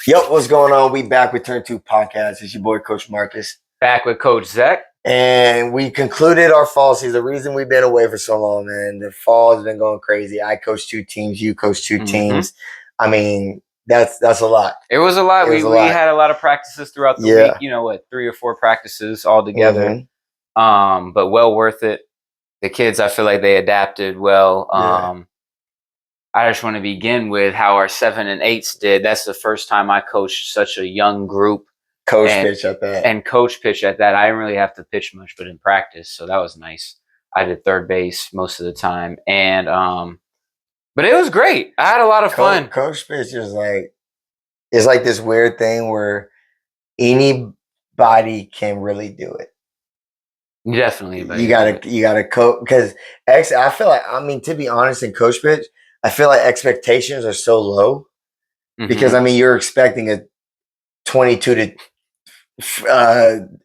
Yep, what's going on? We back with Turn2 Podcast. It's your boy, Coach Marcus. Back with Coach Zach. And we concluded our fall season. The reason we've been away for so long, man, the fall has been going crazy. I coach 2 teams. You coach 2 teams. I mean, that's a lot. It was a lot. We had a lot of practices throughout the week. 3 or 4 practices all together. But well worth it. The kids, I feel like they adapted well. I just want to begin with how our 7 and 8s did. That's the first time I coached such a young group. Coach pitch at that. And coach pitch at that. I didn't really have to pitch much, but in practice. So that was nice. I did third base most of the time. And but it was great. I had a lot of fun. Coach pitch is like, it's like this weird thing where anybody can really do it. Definitely. You gotta coach, because I feel like, I mean, to be honest, in coach pitch, I feel like expectations are so low because, I mean, you're expecting a 22 to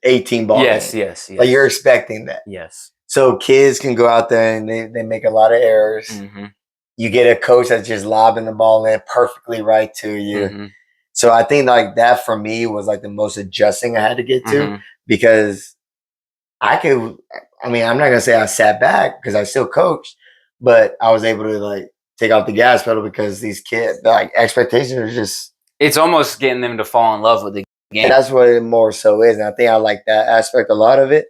18 ball game. Yes. Like, you're expecting that. Yes. So kids can go out there and they make a lot of errors. You get a coach that's just lobbing the ball in perfectly right to you. So I think like that for me was like the most adjusting I had to get to, because I'm not going to say I sat back because I still coached, but I was able to like take off the gas pedal because these kids, like, expectations are just... It's almost getting them to fall in love with the game. And that's what it more so is. And I think I like that aspect, a lot of it.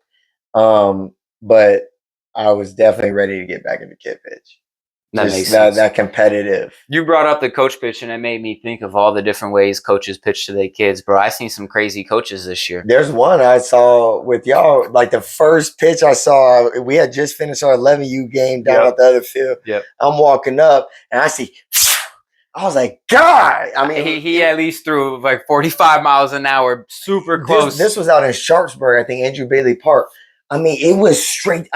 But I was definitely ready to get back into kid pitch. That makes sense. That competitive. You brought up the coach pitch, and it made me think of all the different ways coaches pitch to their kids, bro. I seen some crazy coaches this year. There's one I saw with y'all. Like, the first pitch I saw, we had just finished our 11U game down at the other field. I'm walking up, and I see... I was like, God! I mean, he at least threw like 45 miles an hour, super close. This was out in Sharpsburg, I think, Andrew Bailey Park. I mean, it was straight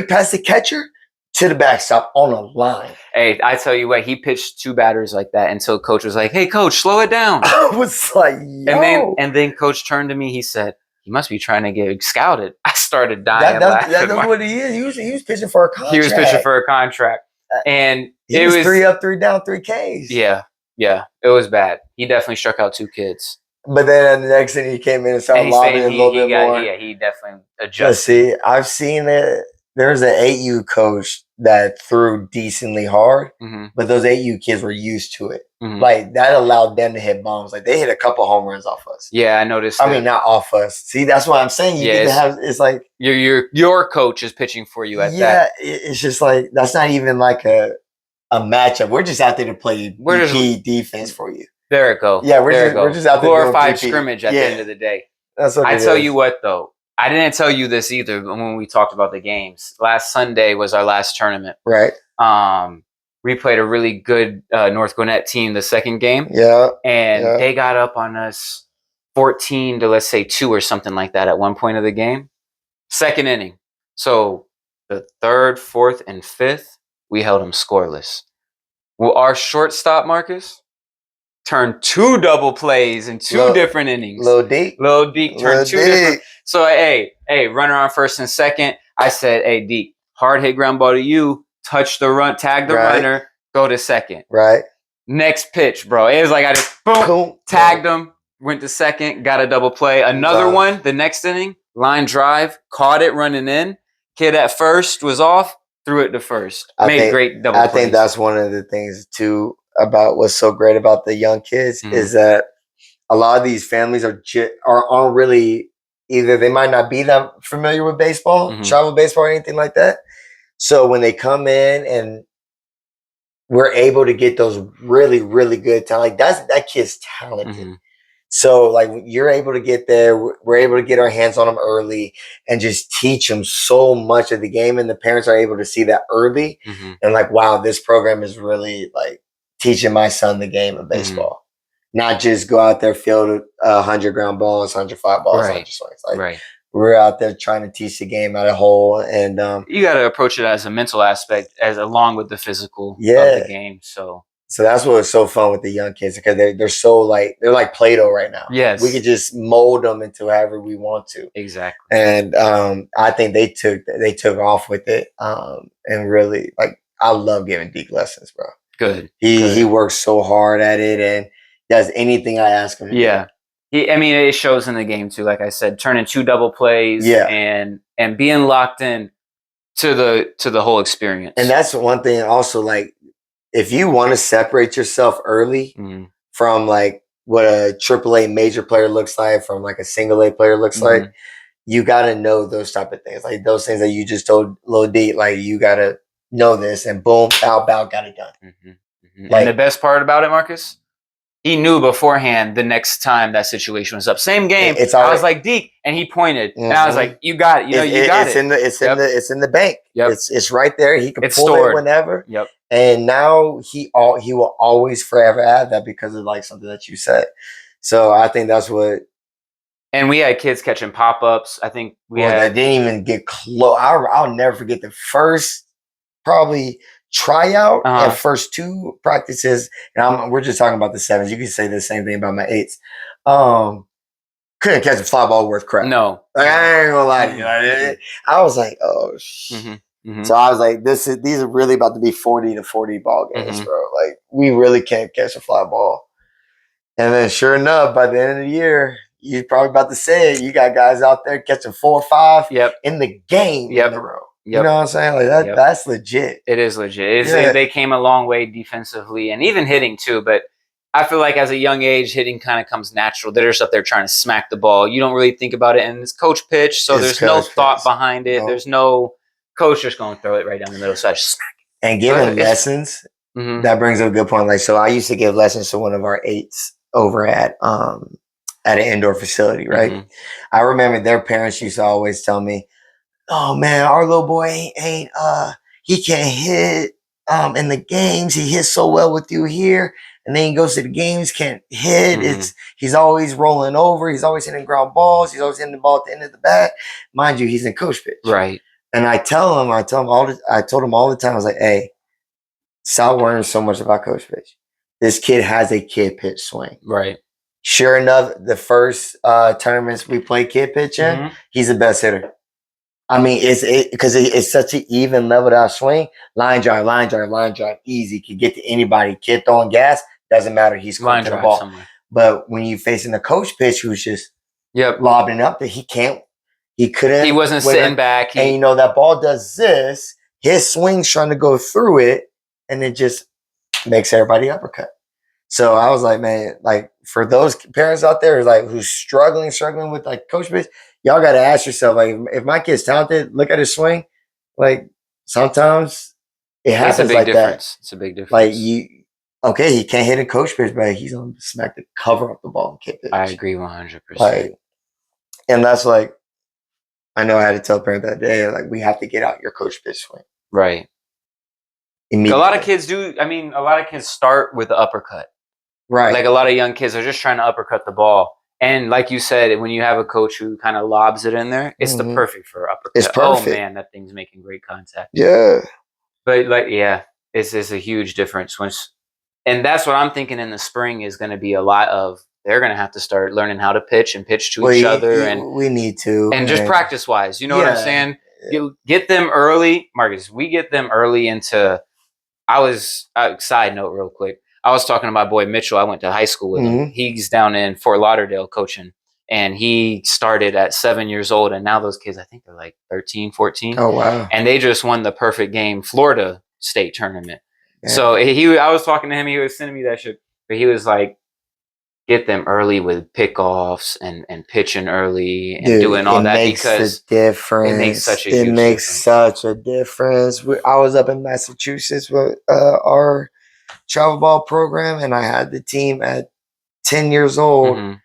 past the catcher to the backstop on a line. Hey, I tell you what, he pitched 2 batters like that until coach was like, "Hey, coach, slow it down." I was like, yo. And then coach turned to me. He said, "He must be trying to get scouted." I started dying laughing. That's what he is. He was pitching for a contract. He was pitching for a contract. And it was 3 up, 3 down, 3 Ks. Yeah. It was bad. He definitely struck out 2 kids. But then the next thing he came in and started lobbing a little bit more. Yeah, he definitely adjusted. Let's see, I've seen it. There's an 8U coach that threw decently hard, but those 8U kids were used to it. Like, that allowed them to hit bombs. Like, they hit a couple home runs off us. Yeah, I noticed. I mean, not off us. See, that's what I'm saying. You need to have. It's like your coach is pitching for you at that. Yeah, it's just like, that's not even like a matchup. We're just out there to play key defense for you. There it goes. Yeah, we're just out there glorified scrimmage at the end of the day. That's what I tell you what, though. I didn't tell you this either when we talked about the games. Last Sunday was our last tournament. Right. We played a really good North Gwinnett team the second game. And they got up on us 14 to, let's say, 2 or something like that at one point of the game. Second inning. So the 3rd, 4th, and 5th, we held them scoreless. Well, our shortstop, Marcus, turned 2 double plays in 2 different innings. Little Deke turned 2 different. So, hey, runner on first and second. I said, hey, Deke, hard hit ground ball to you. Touch the run, tag the runner, go to second. Right. Next pitch, bro. It was like I just boom, tagged him, went to second, got a double play. Another one, the next inning, line drive, caught it running in. Kid at first was off, threw it to first. Made great double plays. I think that's one of the things, too, about what's so great about the young kids is that a lot of these families aren't really, either they might not be that familiar with baseball, travel baseball, or anything like that. So when they come in and we're able to get those really, really good talent, like that kid's talented. So like you're able to get there, we're able to get our hands on them early and just teach them so much of the game. And the parents are able to see that early and like, wow, this program is really like teaching my son the game of baseball. Not just go out there, field 100 ground balls, 105 balls, 100 swings. Like, we're out there trying to teach the game at a whole, and you got to approach it as a mental aspect, as along with the physical of the game. So that's what was so fun with the young kids, because they're so like they're like Play-Doh right now. Yes, we could just mold them into however we want to. Exactly. And I think they took off with it, and really, like, I love giving Deke lessons, bro. Good. He works so hard at it, and does anything I ask him to do. It shows in the game too. Like I said, turning 2 double plays and being locked in to the whole experience. And that's one thing also, like, if you want to separate yourself early from like what a AAA major player looks like, from like a single A player looks like, you got to know those type of things. Like those things that you just told Lil D, like you got to know this, and boom, bow, got it done. Like, and the best part about it, Marcus, he knew beforehand the next time that situation was up. Same game. I was like, Deke, and he pointed, and I was like, "You got it. You got it. It's in the bank. Yep. It's right there. He can pull stored. It whenever. Yep. And now he will always forever have that because of like something that you said. So I think that's what. And we had kids catching pop-ups. I think that didn't even get close. I'll never forget the first probably tryout and first 2 practices, and we're just talking about the 7s. You can say the same thing about my 8s. Couldn't catch a fly ball worth crap. No, like, I ain't gonna lie to you. I was like, oh shit. So I was like, these are really about to be 40 to 40 ball games, bro. Like we really can't catch a fly ball. And then sure enough, by the end of the year, you're probably about to say it. You got guys out there catching 4 or 5 in the game in a row. Yep. You know what I'm saying? Like that. Yep. That's legit. It is legit. They came a long way defensively and even hitting too. But I feel like as a young age, hitting kind of comes natural. They're just up there trying to smack the ball. You don't really think about it, and it's coach pitch, so there's no thought behind it. No. There's no coach just going to throw it right down the middle. So I just smack it. And giving lessons, that brings up a good point. Like, so I used to give lessons to one of our 8s over at an indoor facility, right? I remember their parents used to always tell me, "Oh man, our little boy he can't hit in the games. He hits so well with you here, and then he goes to the games, can't hit. He's always rolling over. He's always hitting ground balls. He's always hitting the ball at the end of the bat. Mind you, he's in coach pitch, right?" And I told him all the time. I was like, "Hey, stop worrying so much about coach pitch. This kid has a kid pitch swing, right?" Sure enough, the first tournaments we played kid pitch in, he's the best hitter. I mean, because it's such an even leveled out swing. Line drive, easy. Can get to anybody. Kid throwing gas, doesn't matter. He's going to the ball. Somewhere. But when you facing the coach pitch, who's just lobbing up, that he couldn't. He wasn't sitting back. And that ball does this. His swing's trying to go through it, and it just makes everybody uppercut. So I was like, man, like for those parents out there, like who's struggling with like coach pitch, y'all got to ask yourself, like, if my kid's talented, look at his swing. Like sometimes it happens like that. It's a big difference. Like he can't hit a coach pitch, but he's on smack to cover up the ball and kick pitch. I agree 100%. Like, and that's like, I know I had to tell a parent that day, like, we have to get out your coach pitch swing. Right. A lot of kids do. I mean, a lot of kids start with the uppercut. Right. Like a lot of young kids are just trying to uppercut the ball. And like you said, when you have a coach who kind of lobs it in there, it's the perfect for uppercut. It's perfect. Oh man, that thing's making great contact. Yeah. But it's a huge difference. And that's what I'm thinking in the spring is going to be a lot of, they're going to have to start learning how to pitch and pitch to each other. And we need to. And just practice wise, you know what I'm saying? Get them early. Marcus, we get them early into, side note real quick. I was talking to my boy Mitchell. I went to high school with him. He's down in Fort Lauderdale coaching. And he started at 7 years old. And now those kids, I think they're like 13, 14. Oh, wow. And they just won the perfect game Florida state tournament. Yeah. So I was talking to him. He was sending me that shit. But he was like, get them early with pickoffs and pitching early and doing all that because it makes such a huge difference. It makes such a difference. I was up in Massachusetts with our travel ball program, and I had the team at 10 years old.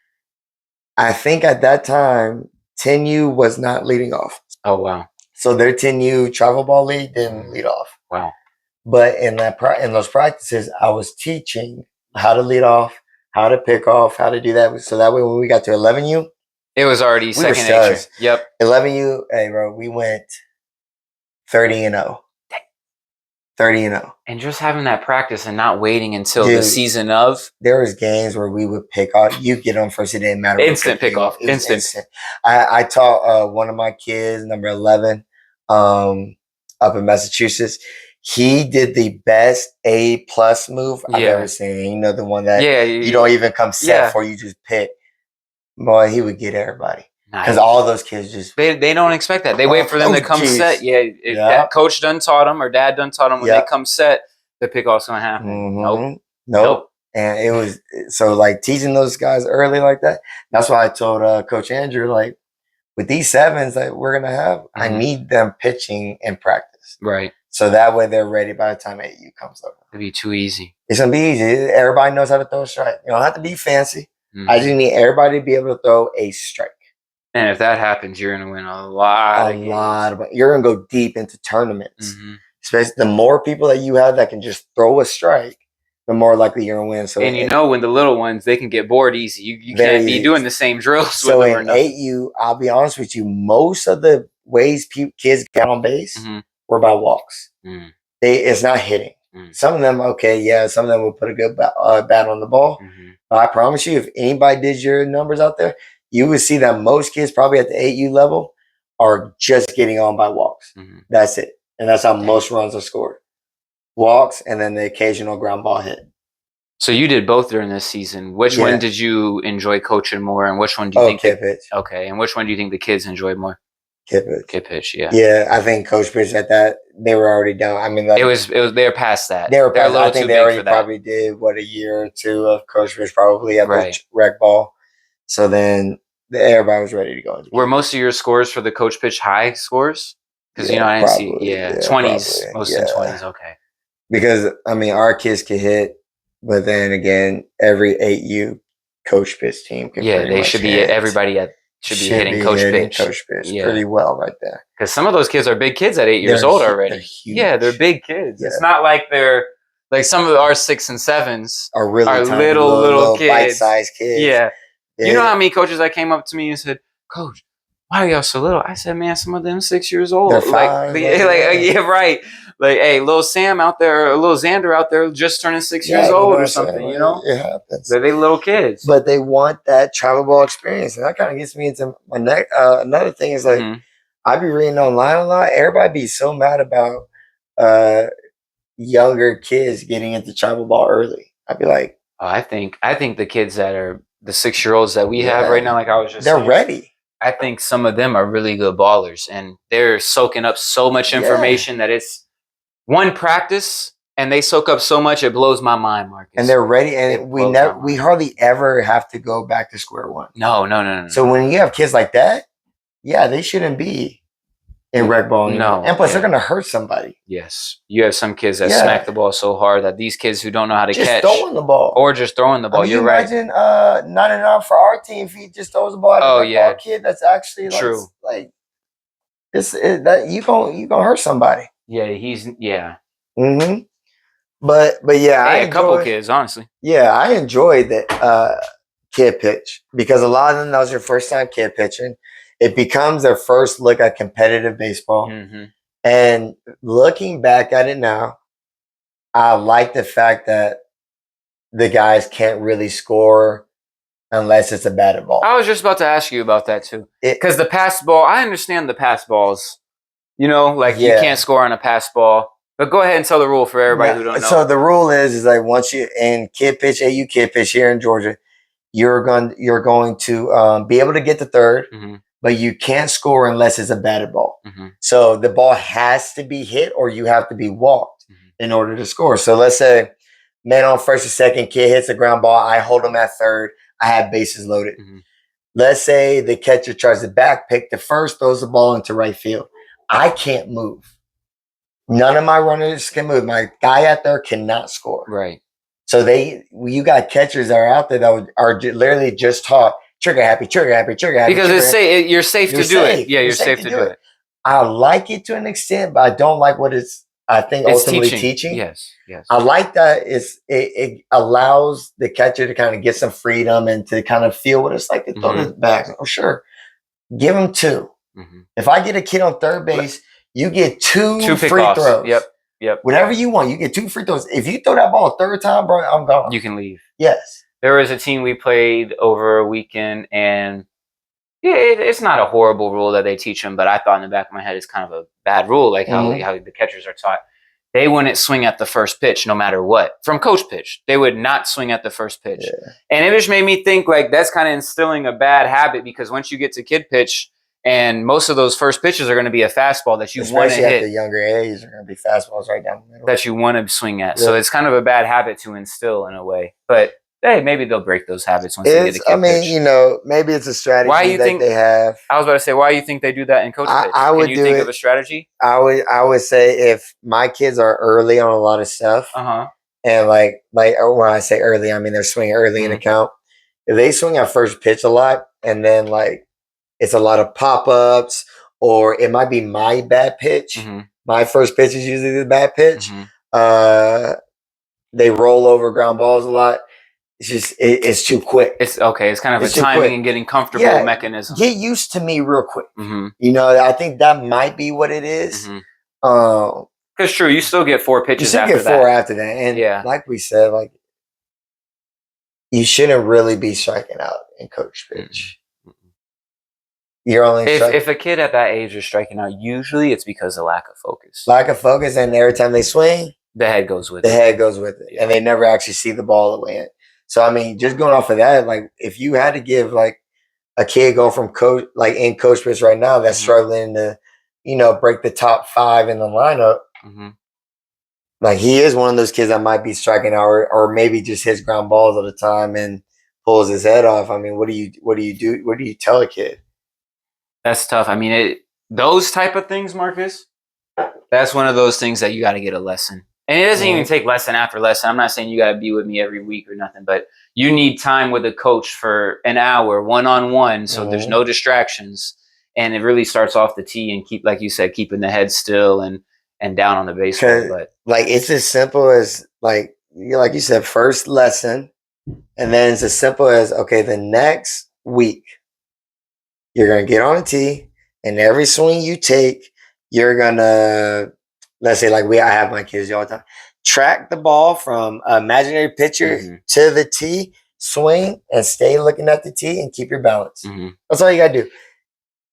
I think at that time 10U was not leading off. Oh wow. So their 10U travel ball league didn't lead off. Wow. But in those practices, I was teaching how to lead off, how to pick off, how to do that. So that way when we got to 11U, it was already second nature. Yep. 11U, hey bro, we went 30-0. 30-0. And just having that practice and not waiting until the season of. There was games where we would pick off. You get on first, it didn't matter. Instant pickoff. Instant. I taught one of my kids, number 11, up in Massachusetts. he did the best A+ move I've ever seen. You know, the one that you don't even come set for, you just pick. Boy, he would get everybody. Because all those kids just... They don't expect that. They wait for them to come set. That coach done taught them or dad done taught them when they come set, the pickoff's going to happen. Nope. And it was... So, like, teaching those guys early like that, that's why I told Coach Andrew, like, with these 7s that we're going to have, I need them pitching in practice. Right. So that way they're ready by the time 8U comes over. It'd be too easy. It's going to be easy. Everybody knows how to throw a strike. You don't have to be fancy. I just need everybody to be able to throw a strike. And if that happens, you're going to win a lot of games. You're going to go deep into tournaments. Especially the more people that you have that can just throw a strike, the more likely you're going to win. So, and when the little ones, they can get bored easy. You can't be doing the same drills. So in 8U, I'll be honest with you, most of the ways kids get on base were by walks. It's not hitting. Some of them, some of them will put a good bat on the ball. But I promise you, if anybody did your numbers out there, you would see that most kids probably at the 8U level are just getting on by walks. That's it. And that's how most runs are scored. Walks and then the occasional ground ball hit. So you did both during this season. Which one did you enjoy coaching more, and which one do you think kid pitch? Okay, and which one do you think the kids enjoyed more? Kid pitch. Kid pitch, yeah. Yeah, I think coach pitch at that, they were already done. I mean, like, it was they were past that. They were past that. I think they already probably did a year or two of coach pitch probably at the rec ball. So then everybody was ready to go. Were most of your scores for the coach pitch high scores? Because I didn't see 20s, most in 20s. Okay. Because I mean, our kids can hit, but then again, every 8U coach pitch team can. Yeah, they should be. Everybody should be hitting coach pitch. Pretty well right there. Because some of those kids are big kids at 8 years old already. They're huge. Yeah, they're big kids. Yeah. It's not like they're like some of our 6 and 7s are really tiny, little kids, bite-sized kids. Yeah. You know how many coaches that came up to me and said, "Coach, why are y'all so little?" I said, "Man, some of them 6 years old. They're fine, right. Like, hey, little Sam out there, little Xander out there, just turning 6 years old or something. You know, it happens. They little kids, but they want that travel ball experience, and that kind of gets me into my next. Another thing is like, I be reading online a lot. Everybody be so mad about younger kids getting into travel ball early. I'd be like, I think the kids that are the 6-year-olds that we have right now, like I was just saying, ready. I think some of them are really good ballers, and they're soaking up so much information that it's one practice, and they soak up so much it blows my mind, Marcus. And they're ready, and we hardly ever have to go back to square one. No. So when you have kids like that, they shouldn't be in rec ball anymore. And plus, they're going to hurt somebody. Yes. You have some kids that smack the ball so hard that these kids who don't know how to catch. Just throwing the ball. Or just throwing the ball. You're right. Imagine not enough for our team if he just throws the ball at a ball kid that's actually true. Like that you gonna hurt somebody. Yeah, But yeah, a couple kids, honestly. Yeah, I enjoyed that kid pitch because a lot of them, that was their first time kid pitching. It becomes their first look at competitive baseball. And looking back at it now, I like the fact that the guys can't really score unless it's a batted ball. I was just about to ask you about that too. Because the pass ball, I understand the pass balls. You can't score on a pass ball. But go ahead and tell the rule for everybody who don't know. So the rule is like once you in kid pitch, AU kid pitch here in Georgia, you're going to be able to get to third. But you can't score unless it's a batted ball. So the ball has to be hit or you have to be walked in order to score. So let's say man on first or second, kid hits a ground ball. I hold him at third. I have bases loaded. Let's say the catcher tries to back pick. The first throws the ball into right field. I can't move. None of my runners can move. My guy out there cannot score. Right. So you got catchers that are out there that are literally just taught trigger happy. Because you're safe to do it. Yeah, you're safe to do it. I like it to an extent, but I don't like what it's ultimately teaching. Yes. I like that it allows the catcher to kind of get some freedom and to kind of feel what it's like to throw the back. Oh, sure. Give him 2. If I get a kid on third base, you get two free throws. Yep. Whatever you want, you get 2 free throws. If you throw that ball a third time, bro, I'm gone. You can leave. Yes. There was a team we played over a weekend, and it's not a horrible rule that they teach them, but I thought in the back of my head it's kind of a bad rule, like how the catchers are taught. they wouldn't swing at the first pitch no matter what. From coach pitch, they would not swing at the first pitch. Yeah. And it just made me think like that's kind of instilling a bad habit, because once you get to kid pitch, and most of those first pitches are going to be a fastball that you want to hit. Especially at the younger age, are going to be fastballs right down the middle. That you want to swing at. Yeah. So it's kind of a bad habit to instill in a way. But hey, maybe they'll break those habits once they get a kid pitch. Maybe it's a strategy they have. I was about to say, why do you think they do that in coach pitch? Can you think of a strategy? I would say if my kids are early on a lot of stuff, and like when I say early, I mean they're swinging early in the count. If they swing at first pitch a lot, and then like it's a lot of pop-ups, or it might be my bad pitch. My first pitch is usually the bad pitch. They roll over ground balls a lot. It's just it's too quick. It's okay. It's kind of a timing and getting comfortable mechanism. Get used to me real quick. I think that might be what it is. Because true, you still get 4 pitches. You still get 4 after that, and like we said, like you shouldn't really be striking out in coach pitch. You're only if a kid at that age is striking out, usually it's because of lack of focus. Lack of focus, and every time they swing, the head goes with it, and they never actually see the ball the way in. So I mean, just going off of that, like if you had to give like a kid going from coach in coach pitch right now that's struggling to, break the top 5 in the lineup, like he is one of those kids that might be striking out, or maybe just hits ground balls all the time and pulls his head off. I mean, what do you do? What do you tell a kid? That's tough. I mean, those type of things, Marcus, that's one of those things that you got to get a lesson. And it doesn't even take lesson after lesson. I'm not saying you got to be with me every week or nothing, but you need time with a coach for an hour, one-on-one, so there's no distractions. And it really starts off the tee and keep, like you said, keeping the head still and down on the baseball. But like it's as simple as like you said, first lesson, and then it's as simple as, okay, the next week you're gonna get on a tee, and every swing you take, you're gonna, let's say, like I have my kids all the time, track the ball from an imaginary pitcher to the tee, swing, and stay looking at the tee, and keep your balance. That's all you gotta do.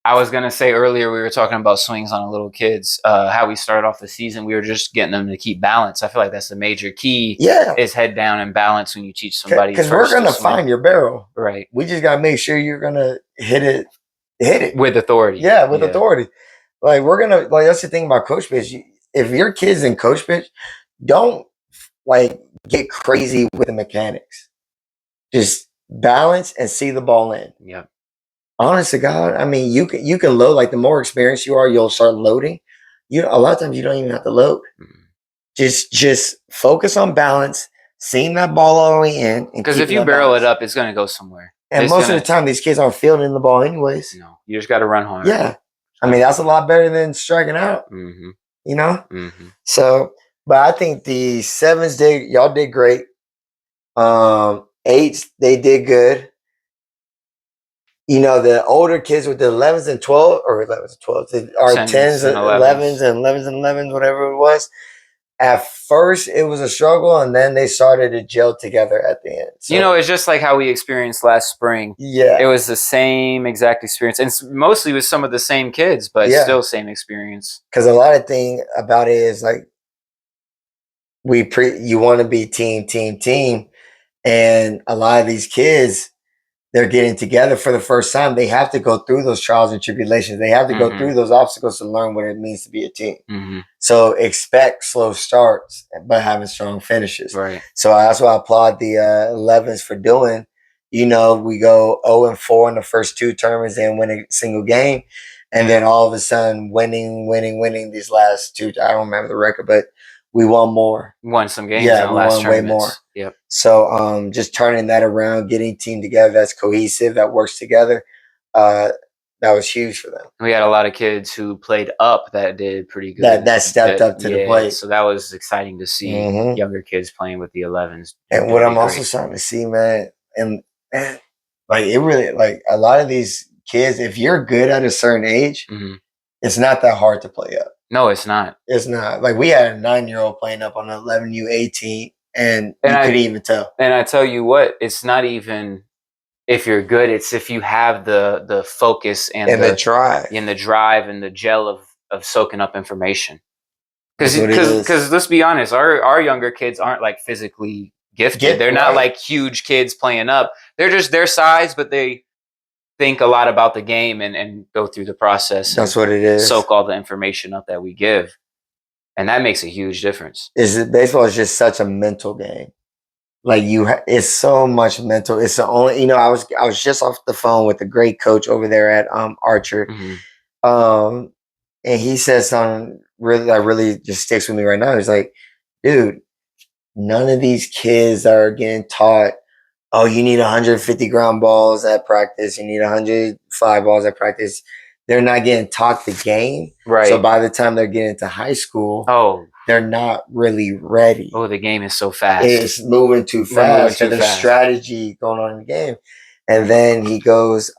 I was going to say earlier, we were talking about swings on little kids, how we started off the season. We were just getting them to keep balance. I feel like that's the major key is head down and balance when you teach somebody. Because we're going to find your barrel. Right. We just got to make sure you're going to hit it. With authority. Yeah, with authority. Like we're going to, like that's the thing about coach pitch. If your kid's in coach pitch, don't like get crazy with the mechanics. Just balance and see the ball in. Yeah. Honest to God, I mean, you can load. Like the more experienced you are, you'll start loading. A lot of times you don't even have to load. Just focus on balance, seeing that ball all the way in. Because if you barrel it up, it's going to go somewhere. And most of the time, these kids aren't fielding the ball anyways. No, you just got to run hard. Yeah, I mean that's a lot better than striking out. So, but I think the 7s y'all did great. 8s, they did good. The older kids with the 11s and 12s, or 11s and 12s, are 10s and 11s and 11s and 11s, whatever it was. At first, it was a struggle, and then they started to gel together at the end. So, it's just like how we experienced last spring. Yeah. It was the same exact experience, and mostly with some of the same kids, but still same experience. Because a lot of thing about it is like you want to be team, and a lot of these kids, they're getting together for the first time. They have to go through those trials and tribulations. They have to go through those obstacles to learn what it means to be a team. So expect slow starts, but having strong finishes. Right. So that's why I applaud the 11s for doing. We go 0-4 in the first 2 tournaments and win a single game. And then all of a sudden winning these last 2. I don't remember the record, but we won more. Won some games in the last tournaments. Way more. Yep. So just turning that around, getting a team together that's cohesive, that works together, that was huge for them. We had a lot of kids who played up that did pretty good. That stepped up to the plate. So that was exciting to see younger kids playing with the 11s. And what I'm also starting to see, man, like it really, like a lot of these kids, if you're good at a certain age, it's not that hard to play up. No, it's not. It's not. Like we had a 9-year-old playing up on an 11U team, and you couldn't even tell. And I tell you what, it's not even if you're good. It's if you have the focus and the drive, and the drive and the gel of soaking up information. Because let's be honest, our younger kids aren't like physically gifted. They're not like huge kids playing up. They're just their size, but they think a lot about the game and go through the process. That's what it is. Soak all the information up that we give. And that makes a huge difference. Baseball is just such a mental game. Like it's so much mental. It's the only, I was just off the phone with a great coach over there at Archer. And he said something that really just sticks with me right now. He's like, dude, none of these kids are getting taught, oh, you need 150 ground balls at practice. You need 100 fly balls at practice. They're not getting taught the game. Right. So by the time they're getting to high school, they're not really ready. Oh, the game is so fast. It's moving too fast. So there's strategy going on in the game. And then he goes,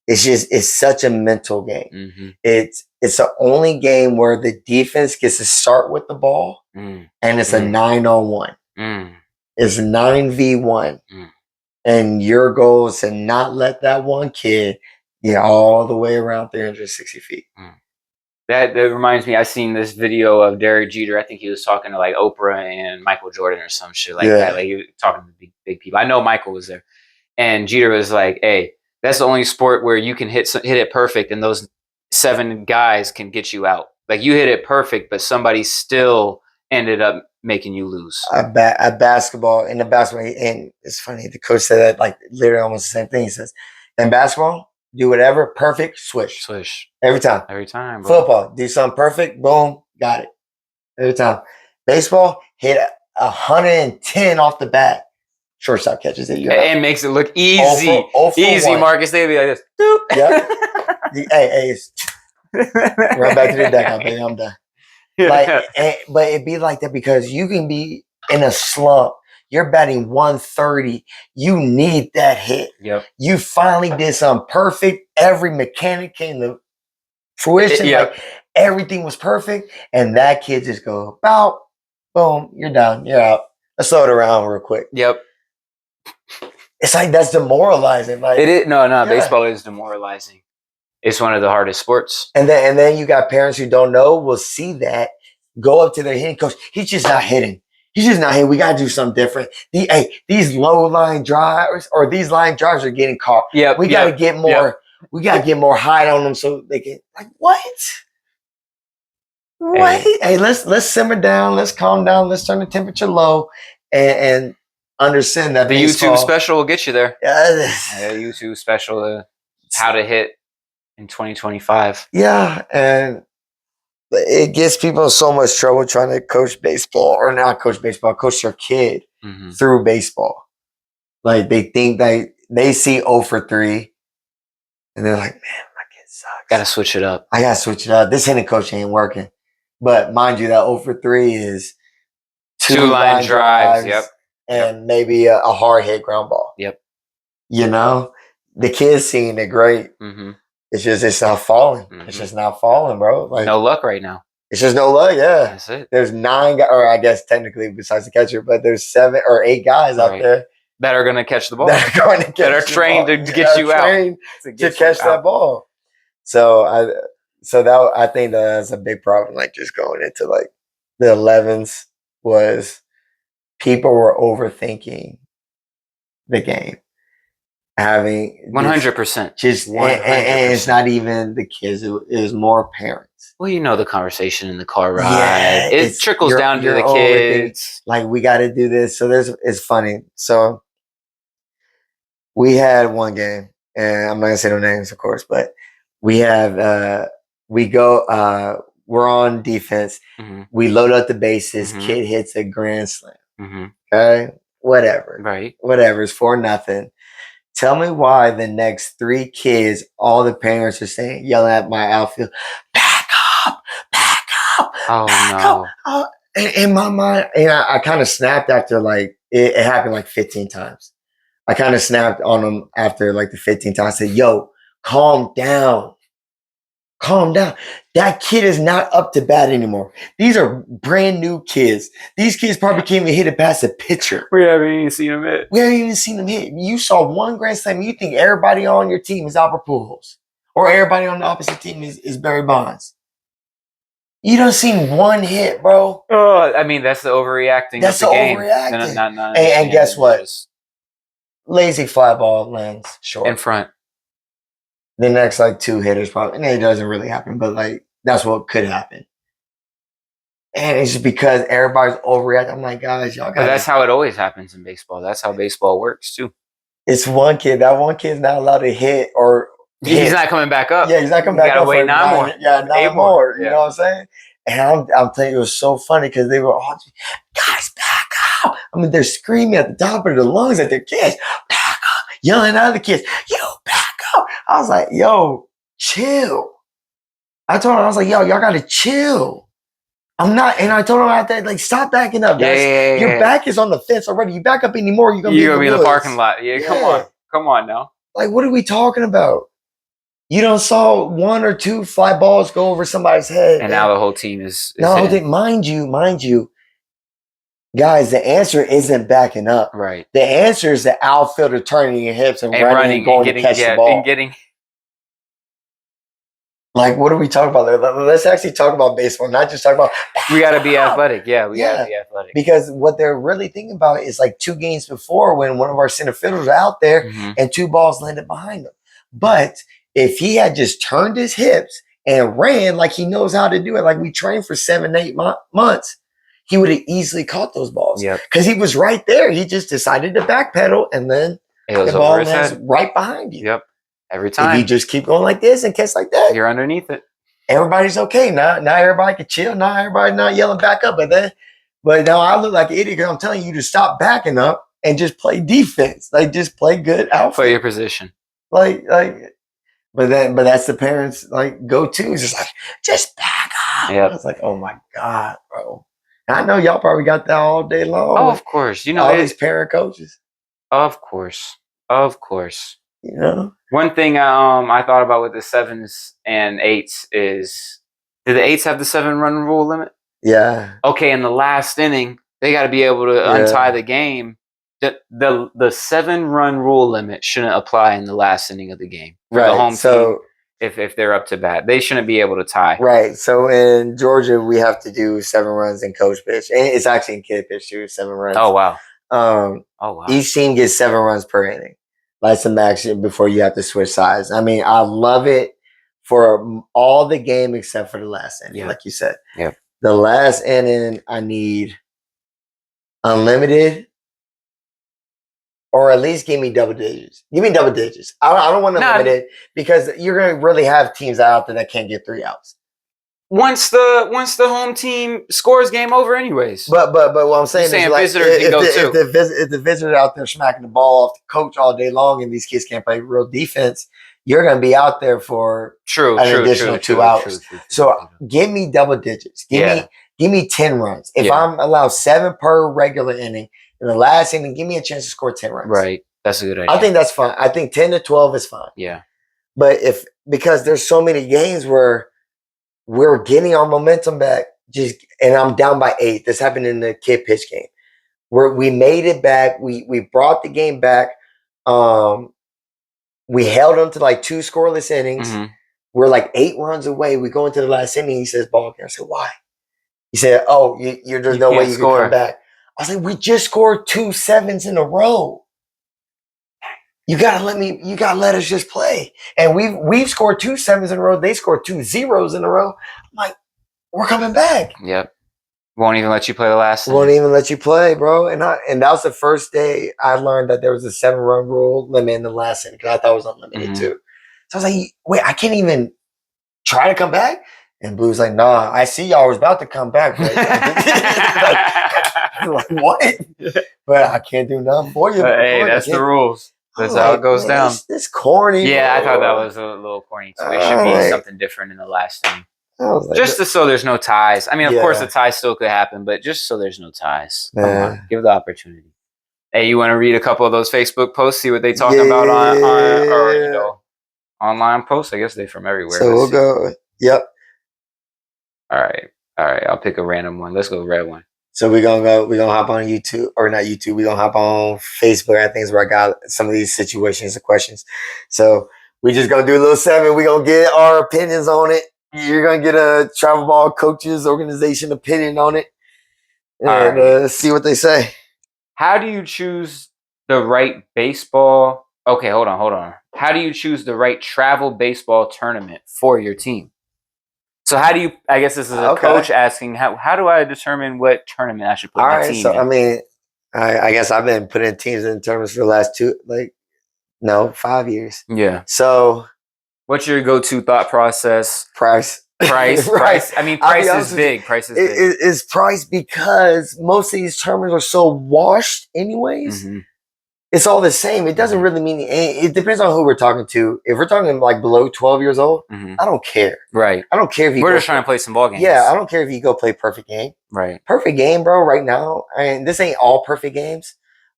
it's such a mental game. It's the only game where the defense gets to start with the ball and it's a 9-on-1. It's 9v1. And your goal is to not let that one kid get all the way around 360 feet. That reminds me, I seen this video of Derek Jeter. I think he was talking to like Oprah and Michael Jordan or some shit like that. Like he was talking to big people. I know Michael was there. And Jeter was like, hey, that's the only sport where you can hit it perfect and those 7 guys can get you out. Like you hit it perfect, but somebody still ended up making you lose. At basketball, and it's funny, the coach said that like literally almost the same thing. He says, in basketball, do whatever, perfect, swish. Every time. Bro. Football, do something perfect, boom, got it. Every time. Baseball, hit 110 off the bat. Shortstop catches it. And makes it look easy. Easy, Marcus. They'd be like this. Yep. Hey, run back to the deck. I think I'm done. But it'd be like that because you can be in a slump. You're batting 130. You need that hit. Yep. You finally did something perfect. Every mechanic came to fruition. Like everything was perfect. And that kid just go about, boom, you're done. You're out. Let's slow it around real quick. Yep. It's like that's demoralizing. Like it is. No. Baseball is demoralizing. It's one of the hardest sports. And then you got parents who don't know will see that, go up to their hitting coach. He's just not hitting. He's just not hitting. We got to do something different. These low line drives or these line drives are getting caught. We got to get more. We got to get more height on them so they can. Like what? What? Hey, let's simmer down. Let's calm down. Let's turn the temperature low and understand that the baseball, YouTube special will get you there. Yeah, YouTube special, how to hit in 2025. Yeah, and it gets people so much trouble trying to coach baseball or not coach baseball, coach their kid through baseball. Like they think they see 0 for 3 and they're like, man, my kid sucks. Gotta switch it up. I gotta switch it up. This hitting coach ain't working. But mind you, that 0 for 3 is 2 line drives. And maybe a hard hit ground ball. Yep. The kid's seeing it great. It's not falling. It's just not falling, bro. Like no luck right now. It's just no luck. Yeah, that's it. There's 9 guys, or I guess technically besides the catcher, but there's 7 or 8 guys out there that are going to catch the ball. That are trained to get you out. To catch that ball. So I think that's a big problem. Like just going into like the 11s was people were overthinking the game. Having 100%, just 100%. And it's not even the kids; it was more parents. Well, the conversation in the car ride. It trickles down to the kids. Like we got to do this. So it's funny. So we had one game, and I'm not gonna say no names, of course, but we have we're on defense. We load up the bases. Kid hits a grand slam. Okay, whatever. Right. Whatever. It's 4-0. Tell me why the next 3 kids, all the parents are yelling at my outfield, back up. Oh, back no. up. In my mind, and I kind of snapped after like, it happened like 15 times. I kind of snapped on them after like the 15 times. I said, yo, calm down. Calm down. That kid is not up to bat anymore. These are brand new kids. These kids probably can't even hit it past a pitcher. We haven't even seen them hit. You saw 1 grand slam. You think everybody on your team is Albert Pujols, or everybody on the opposite team is Barry Bonds. You done seen one hit, bro. Oh, I mean, that's the overreacting. That's the overreacting. And guess what? Lazy fly ball lands short in front. The next like 2 hitters probably, and it doesn't really happen, but like that's what could happen. And it's just because everybody's overreacting. I'm like, guys, y'all got. But that's how it always happens in baseball. That's how baseball works too. It's one kid. That one kid's not allowed to hit or. He's not coming back up. Yeah, he's not coming back up. Wait 9 more. Yeah, 9 more. You know what I'm saying? And I'm thinking it was so funny because they were all, guys, back up. I mean, they're screaming at the top of their lungs at their kids, back up, yelling at the kids, yo, back up. I was like, yo, chill. I told him, I was like, yo, y'all got to chill. I'm not, and I told him out there, like, stop backing up, guys. Your back is on the fence already. You back up anymore, you're going to be in the parking lot. Yeah, come on now. Like, what are we talking about? You don't saw 1 or 2 fly balls go over somebody's head. And now the whole team is mind you, guys, the answer isn't backing up. Right. The answer is the outfielder turning your hips and running and going to catch the ball. Like, what are we talking about? Let's actually talk about baseball, not just talk about. We got to be athletic. Yeah, we got to be athletic. Because what they're really thinking about is like 2 games before when one of our center fielders was out there and 2 balls landed behind him. But if he had just turned his hips and ran like he knows how to do it, like we trained for 7, 8 months, he would have easily caught those balls. Because he was right there. He just decided to backpedal, and then the ball lands right behind you. Yep. Every time. If you just keep going like this and catch like that, you're underneath it. Everybody's okay. Now everybody can chill. Now everybody's not yelling back up. But now I look like an idiot because I'm telling you to stop backing up and just play defense. Like, just play good outfield. Play your position. But that's the parents' like go-to. It's just like, just back up. Yep. It's like, oh my God, bro. I know y'all probably got that all day long. Oh, of course. You know, all these parent coaches. Of course. You know? One thing I thought about with the 7s and 8s is, do the 8s have the 7-run rule limit? Yeah. Okay, in the last inning, they got to be able to untie the game. The 7-run rule limit shouldn't apply in the last inning of the game. For the home team, if they're up to bat, they shouldn't be able to tie. Right. So in Georgia, we have to do 7 runs in coach pitch, and it's actually in kid pitch too. 7 runs. Oh wow. Each team gets 7 runs per inning. That's the max before you have to switch sides. I mean, I love it for all the game except for the last inning, like you said. Yeah. The last inning, I need unlimited. Or at least give me double digits. Give me double digits. I don't want to limit it because you're going to really have teams out there that can't get 3 outs. Once the home team scores, game over anyways. But what I'm saying is, like, if the visitor out there smacking the ball off the coach all day long and these kids can't play real defense, you're going to be out there for an additional 2 hours. So give me double digits. Give me 10 runs. If I'm allowed 7 per regular inning, in the last inning, give me a chance to score 10 runs. Right. That's a good idea. I think that's fine. I think 10 to 12 is fine. Yeah. But because there's so many games where we're getting our momentum back, and I'm down by 8. This happened in the kid pitch game where we made it back. We brought the game back. We held them to like 2 scoreless innings. We're like 8 runs away. We go into the last inning. He says, ball game. I said, why? He said, oh, there's no way you can come back. I was like, we just scored 2 7s in a row. You gotta let us just play. And we've scored 2 7s in a row. They scored 2 0s in a row. I'm like, we're coming back. Yep. Won't even let you play the last inning. Won't even let you play, bro. And that was the first day I learned that there was a 7-run rule limit in the last inning because I thought it was unlimited too. So I was like, wait, I can't even try to come back? And Blue's like, nah, I see y'all was about to come back. Like, what? But I can't do nothing for you. But hey, that's the rules. That's how it goes down. It's corny. Yeah, bro. I thought that was a little corny too. It should be something different in the last inning. Like, so there's no ties. I mean, of course, the ties still could happen, but just so there's no ties. Come on, give the opportunity. Hey, you want to read a couple of those Facebook posts? See what they talking about on or online posts? I guess they're from everywhere. So we'll go. Yep. All right. I'll pick a random one. Let's go red one. So we're gonna hop on YouTube, or not YouTube, we're gonna hop on Facebook. I think is where I got some of these situations and questions. So we just gonna do a little 7. We're gonna get our opinions on it. You're gonna get a travel ball coaches organization opinion on it, and see what they say. How do you choose the right baseball? Okay, hold on. How do you choose the right travel baseball tournament for your team? So how do you? I guess this is a coach asking how do I determine what tournament I should put my team in? I mean, I guess I've been putting teams in tournaments for the last 5 years. Yeah. So, what's your go-to thought process? Price. Price. I mean, price is big. Price is big. It's price because most of these tournaments are so washed, anyways. Mm-hmm. It's all the same. It doesn't really mean it depends on who we're talking to. If we're talking like below 12 years old, I don't care. Right. I don't care if we're just trying to play some ball games. Yeah, I don't care if you go play perfect game. Right. Perfect game, bro. Right now, I mean, this ain't all perfect games,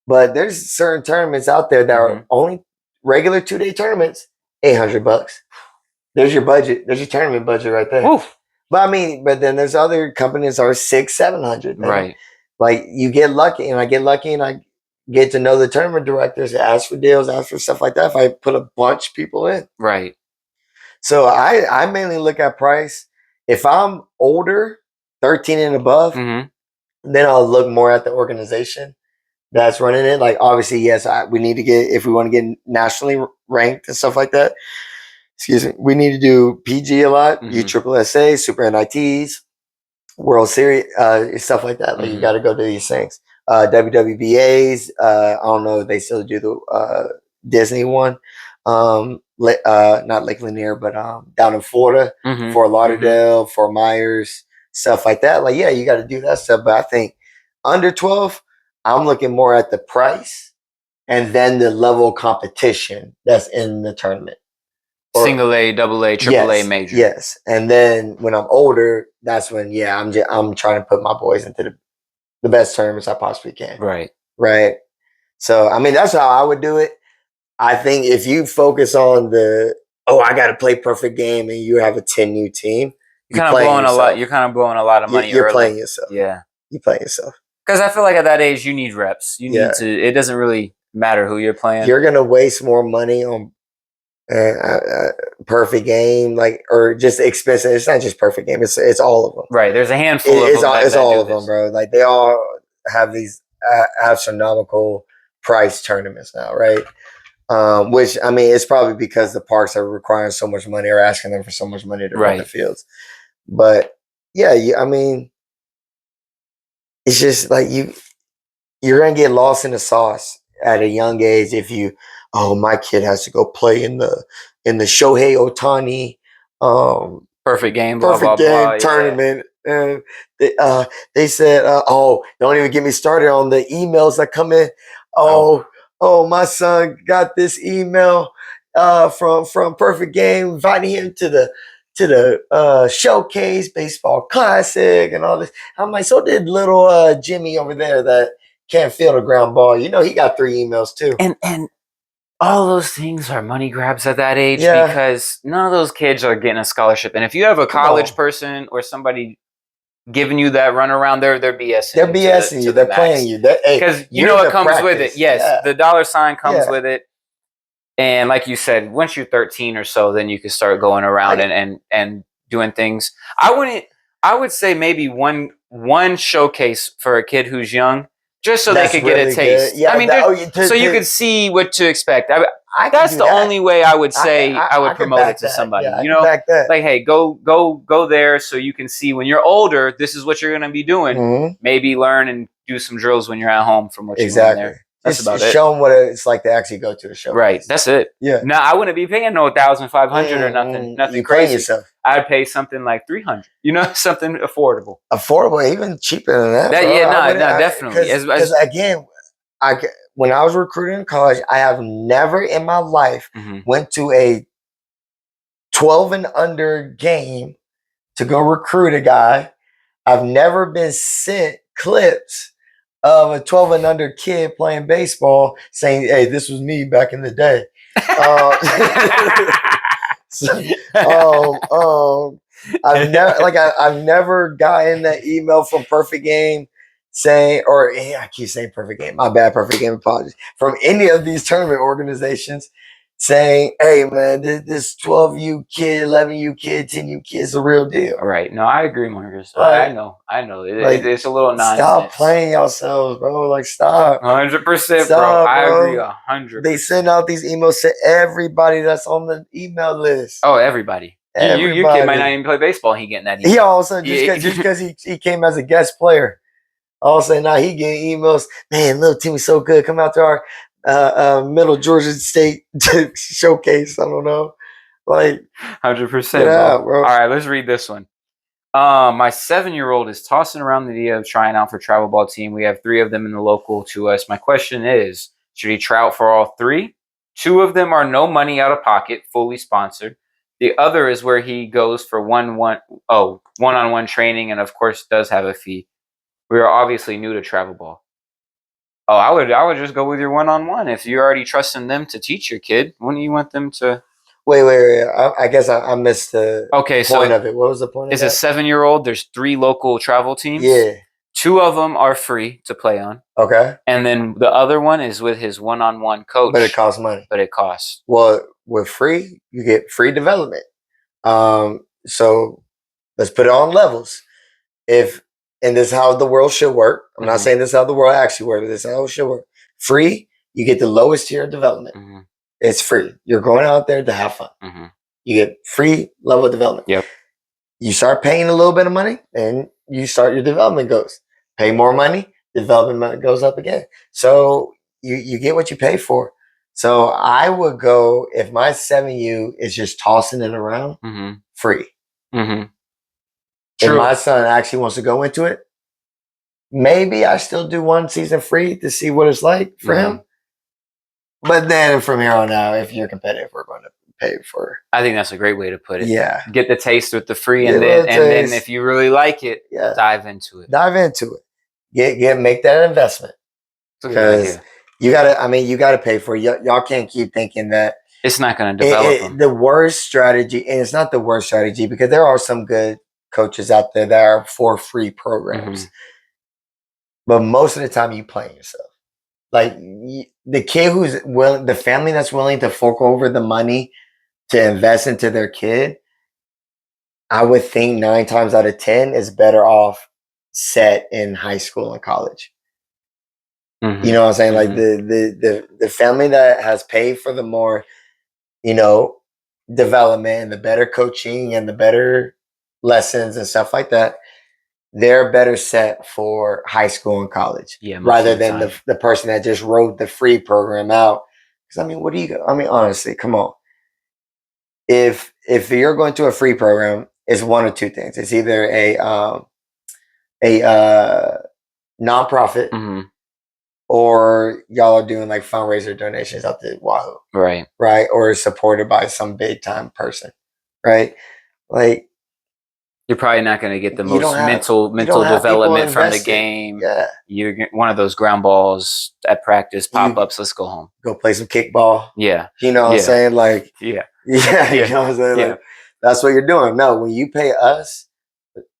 but there's certain tournaments out there that are only regular 2-day tournaments, $800. There's your budget. There's your tournament budget right there. Oof. But I mean, then there's other companies that are $600-700. Right. Like you get lucky, and I get lucky, and I get to know the tournament directors, ask for deals, ask for stuff like that. If I put a bunch of people in, right. So I mainly look at price. If I'm older, 13 and above, then I'll look more at the organization that's running it. Like obviously, yes, we need to get, if we want to get nationally ranked and stuff like that. Excuse me, we need to do PG a lot, USSSA, Super NITs, World Series, stuff like that. Like you got to go to these things. WWBAs. I don't know if they still do the Disney one. Not Lake Lanier, but down in Florida, Fort Lauderdale, Fort Myers, stuff like that. Like, yeah, you got to do that stuff. But I think under 12, I'm looking more at the price and then the level of competition that's in the tournament. Single A, double A, triple A major. Yes. And then when I'm older, that's when, I'm trying to put my boys into the best tournaments I possibly can. Right. Right. So, I mean, that's how I would do it. I think if you focus on I got to play perfect game and you have a 10-new team, you're kind of blowing a lot of money. You're playing yourself. Yeah. You're playing yourself. Because I feel like at that age, you need reps. You need to, it doesn't really matter who you're playing. You're going to waste more money on perfect game, or just expensive. It's not just perfect game. It's all of them. Right. There's a handful of them. It's all of them, bro. Like they all have these astronomical price tournaments now, right? Which, I mean, it's probably because the parks are requiring so much money or asking them for so much money to run the fields. But yeah, I mean, it's just like you're gonna get lost in the sauce at a young age if my kid has to go play in the Shohei Ohtani perfect game tournament. And they said, don't even get me started on the emails that come in. Oh, my son got this email from Perfect Game inviting him to the showcase baseball classic and all this. I'm like, so did little Jimmy over there that can't field a ground ball. He got 3 emails too. And all those things are money grabs at that age because none of those kids are getting a scholarship. And if you have a college person or somebody giving you that runaround, they're BSing. They're BSing you. They're playing you. Because it comes with it. Yes, the dollar sign comes with it. And like you said, once you're 13 or so, then you can start going around and doing things. I would say maybe one showcase for a kid who's young, just so they could get a taste. Yeah, I mean, so you could see what to expect. That's the only way I would say I would promote it to somebody. Like, hey, go there so you can see when you're older, this is what you're going to be doing. Maybe learn and do some drills when you're at home from what you learn there. That's about it. Show them what it's like to actually go to the show. Right. That's it. Yeah. No, I wouldn't be paying no 1,500 or nothing you crazy. Yourself. I'd pay something like 300. Something affordable. Affordable, even cheaper than that. Definitely. Because again, when I was recruiting in college, I have never in my life went to a 12 and under game to go recruit a guy. I've never been sent clips of a 12 and under kid playing baseball saying, hey, this was me back in the day. I've never gotten that email from Perfect Game saying, I keep saying Perfect Game. My bad, Perfect Game. Apologies. From any of these tournament organizations saying, "Hey, man, this 12U kid, 11U kid, 10U kid is a real deal." Right. No, I agree, Marcus. I know. It's a little nonsense. Stop playing yourselves, bro. Like, stop. 100%, bro. I agree 100%. They send out these emails to everybody that's on the email list. Oh, everybody. Your kid might not even play baseball. He getting that email. He all of a sudden, just because he came as a guest player, all of a sudden now he getting emails. Man, little team is so good. Come out to our Middle Georgia State showcase. I don't know. Like, 100%, bro. All right, let's read this one. My 7-year-old is tossing around the idea of trying out for travel ball team. We have 3 of them in the local to us. My question is, should he try out for all 3? 2 of them are no money out of pocket, fully sponsored. The other is where he goes for one-on-one training, and of course does have a fee. We are obviously new to travel ball. Oh, I would just go with your one-on-one. If you're already trusting them to teach your kid, wouldn't you want them to? Wait. I guess I missed the point of it. What was the point of that? It's a 7-year-old. There's 3 local travel teams. Yeah. 2 of them are free to play on. Okay. And then the other one is with his one-on-one coach. But it costs money. Well, with free, you get free development. So let's put it on levels. And this is how the world should work. I'm not saying this is how the world actually works, but this is how it should work. Free, you get the lowest tier of development. It's free. You're going out there to have fun. You get free level of development. Yep. You start paying a little bit of money, and you start your development goes. Pay more money, development goes up again. So you get what you pay for. So I would go, if my 7U is just tossing it around, free. If my son actually wants to go into it, maybe I still do 1 season free to see what it's like for him. But then from here on out, if you're competitive, we're going to pay for. I think that's a great way to put it. Yeah. Get the taste with the free, and then if you really like it, dive into it. Make that investment. Because you gotta pay for it. Y'all can't keep thinking that it's not going to develop them. The worst strategy, and it's not the worst strategy, because there are some good coaches out there that are for free programs. But most of the time you playing yourself. Like, the kid who's willing, the family that's willing to fork over the money to invest into their kid, I would think 9 times out of 10 is better off set in high school and college. You know what I'm saying? Like, the family that has paid for the more, development and the better coaching and the better lessons and stuff like that, they're better set for high school and college, rather than the person that just wrote the free program out. Because honestly, come on. If you're going to a free program, it's one of 2 things. It's either a nonprofit, or y'all are doing like fundraiser donations out the wahoo, right, or supported by some big time person, right? Like, you're probably not going to get the most mental development from the game. Yeah. You get one of those ground balls at practice, pop-ups, let's go home. Go play some kickball. Yeah. You know what I'm saying? Like, yeah. You know what I'm saying? Like, that's what you're doing. No, when you pay us,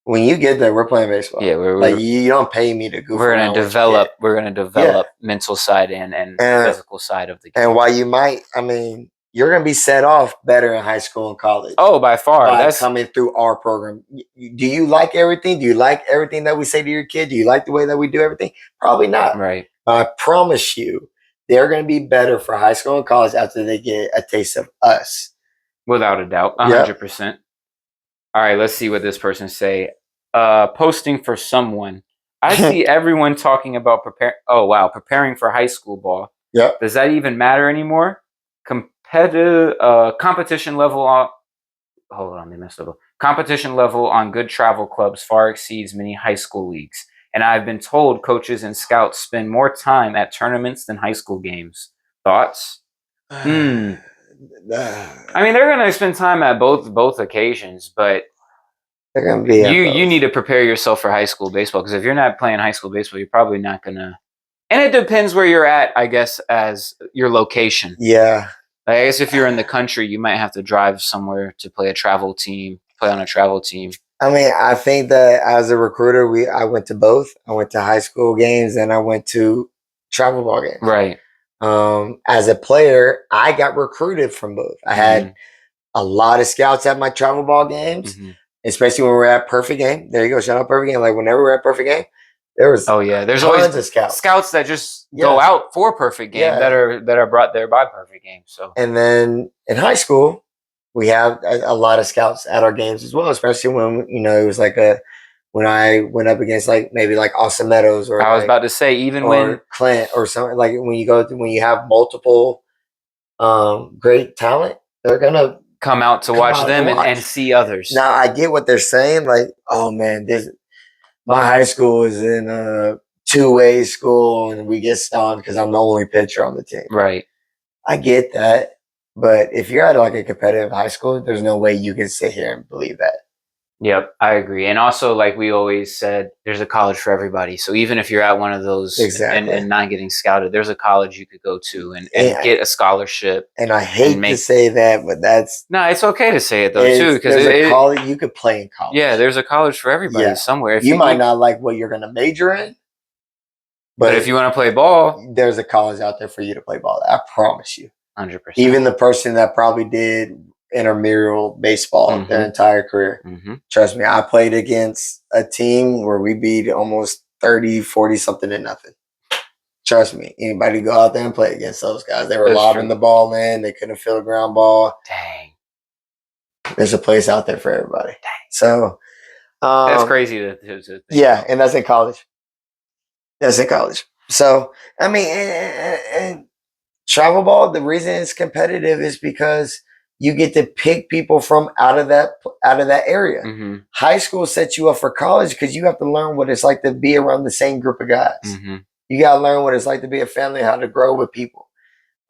when you get there, we're playing baseball. Yeah, like, you don't pay me to goof We're going to develop mental side and physical side of the game. And while you might, you're going to be set off better in high school and college. Oh, by far. That's coming through our program. Do you like everything? Do you like everything that we say to your kid? Do you like the way that we do everything? Probably not. Right. I promise you, they're going to be better for high school and college after they get a taste of us. Without a doubt. 100%. All right, let's see what this person say. Posting for someone. I see everyone talking about preparing for high school ball. Yeah. Does that even matter anymore? Competition level on good travel clubs far exceeds many high school leagues, and I've been told coaches and scouts spend more time at tournaments than high school games. Thoughts? They're going to spend time at both occasions, but they're going to be. You need to prepare yourself for high school baseball, because if you're not playing high school baseball, you're probably not going to. And it depends where you're at, I guess, as your location. Yeah. I guess if you're in the country, you might have to drive somewhere to play on a travel team. I think that as a recruiter, I went to both. I went to high school games and I went to travel ball games. Right. As a player, I got recruited from both. I had a lot of scouts at my travel ball games, especially when we're at Perfect Game. There you go, shout out Perfect Game. Like whenever we're at Perfect Game, there was there's tons always of scouts that just go out for Perfect Game that are brought there by Perfect Game. So, and then in high school, we have a lot of scouts at our games as well, especially when it was like when I went up against like maybe like Austin Meadows or I was about to say even when Clint or something, like when you have multiple great talent, they're gonna come out to watch them and see others. Now I get what they're saying, like, oh man, my high school is in a two-way school and we get stoned because I'm the only pitcher on the team. Right. I get that. But if you're at like a competitive high school, there's no way you can sit here and believe that. Yep, I agree. And also, like we always said, there's a college for everybody. So even if you're at one of those and not getting scouted, there's a college you could go to and get a scholarship. And I hate to say that, but that's... No, it's okay to say it though, too. Because there's a college, you could play in college. Yeah, there's a college for everybody somewhere. If you might not like what you're going to major in. But if you want to play ball, there's a college out there for you to play ball. I promise you. 100%. Even the person that probably did intramural baseball their entire career. Trust me, I played against a team where we beat almost 30, 40 something to nothing. Trust me, anybody go out there and play against those guys. They were lobbing the ball in. They couldn't field a ground ball. Dang. There's a place out there for everybody. Dang. So that's crazy. To yeah, and that's in college. That's in college. So, I mean, and travel ball, the reason it's competitive is because you get to pick people from out of that area. High school sets you up for college because you have to learn what it's like to be around the same group of guys. You got to learn what it's like to be a family, how to grow with people.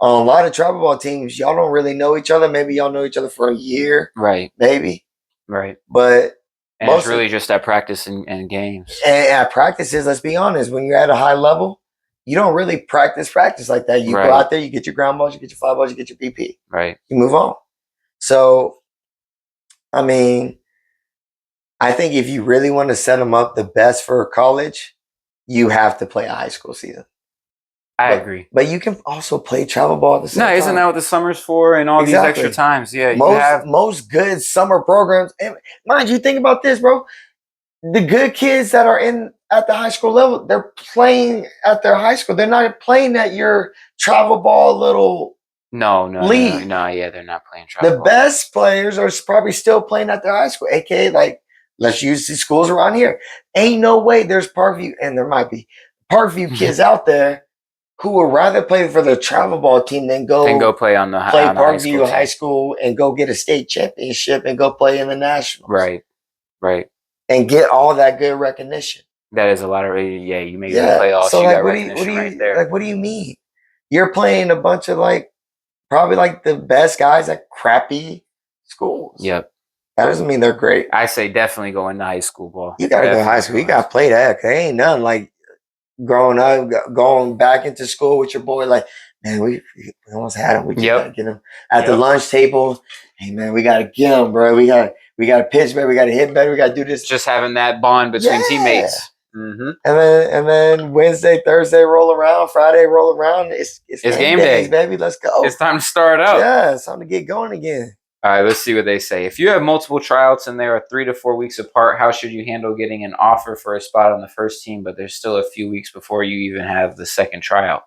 On a lot of travel ball teams, y'all don't really know each other. Maybe y'all know each other for a year. Right. Maybe. Right. But it's really just at practice and games. And at practices, let's be honest, when you're at a high level, you don't really practice like that. You go out there, you get your ground balls, you get your fly balls, you get your BP. Right. You move on. So, I mean, I think if you really want to set them up the best for college, you have to play a high school season. I agree. But you can also play travel ball at the same time. No, isn't that what the summer's for and all these extra times? Yeah, most good summer programs. And mind you, think about this, bro. The good kids that are at the high school level, they're playing at their high school. They're not playing at your travel ball little league. No, they're not playing travel ball. The best players are probably still playing at their high school, aka like, let's use these schools around here. Ain't no way there's Parkview, and there might be Parkview kids out there who would rather play for the travel ball team than go play on the Parkview high school and go get a state championship and go play in the nationals. Right. And get all that good recognition. That is a lot of you make the playoffs. So you got recognition right there. Like, what do you mean? You're playing a bunch of probably the best guys at crappy schools. Yep. That doesn't mean they're great. I say definitely go into high school ball. You gotta go to high school. You gotta play that. There ain't nothing like growing up, going back into school with your boy. Like, man, we almost had him. We just gotta get him at the lunch table. Hey man, we gotta get him, bro. We gotta pitch better. We gotta hit better. We gotta do this. Just having that bond between teammates. And then Wednesday, Thursday roll around, Friday roll around. It's game day, baby. Let's go. It's time to start up. Yeah, it's time to get going again. All right, let's see what they say. If you have multiple tryouts and they are 3 to 4 weeks apart, how should you handle getting an offer for a spot on the first team, but there's still a few weeks before you even have the second tryout?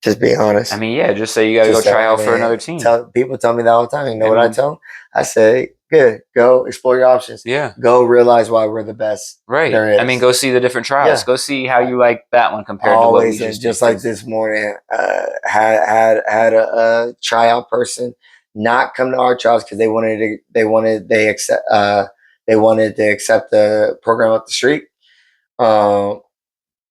Just be honest. I mean, just say you got to go try out for another team. People tell me that all the time. You know what I tell them? I say, good, go explore your options. Yeah. Go realize why we're the best. Right. There is. I mean, go see the different trials. Yeah. Go see how you like that one compared to what we just like this morning, had a tryout person not come to our trials because they wanted to accept the program up the street.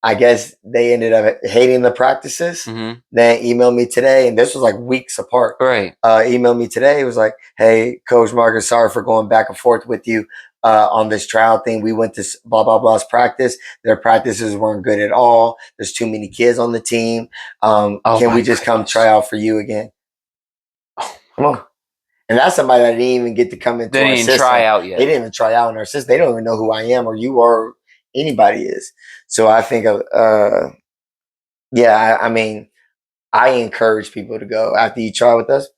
I guess they ended up hating the practices. Then emailed me today, and this was like weeks apart. Right. Emailed me today. It was like, hey, Coach Marcus, sorry for going back and forth with you on this trial thing. We went to blah, blah, blah's practice. Their practices weren't good at all. There's too many kids on the team. Can we just come try out for you again? Come on. And that's somebody that didn't even get to come into our system. They didn't try out yet. They didn't even try out in our system. They don't even know who I am or you or anybody is. So I think I mean, I encourage people to go after you try with us.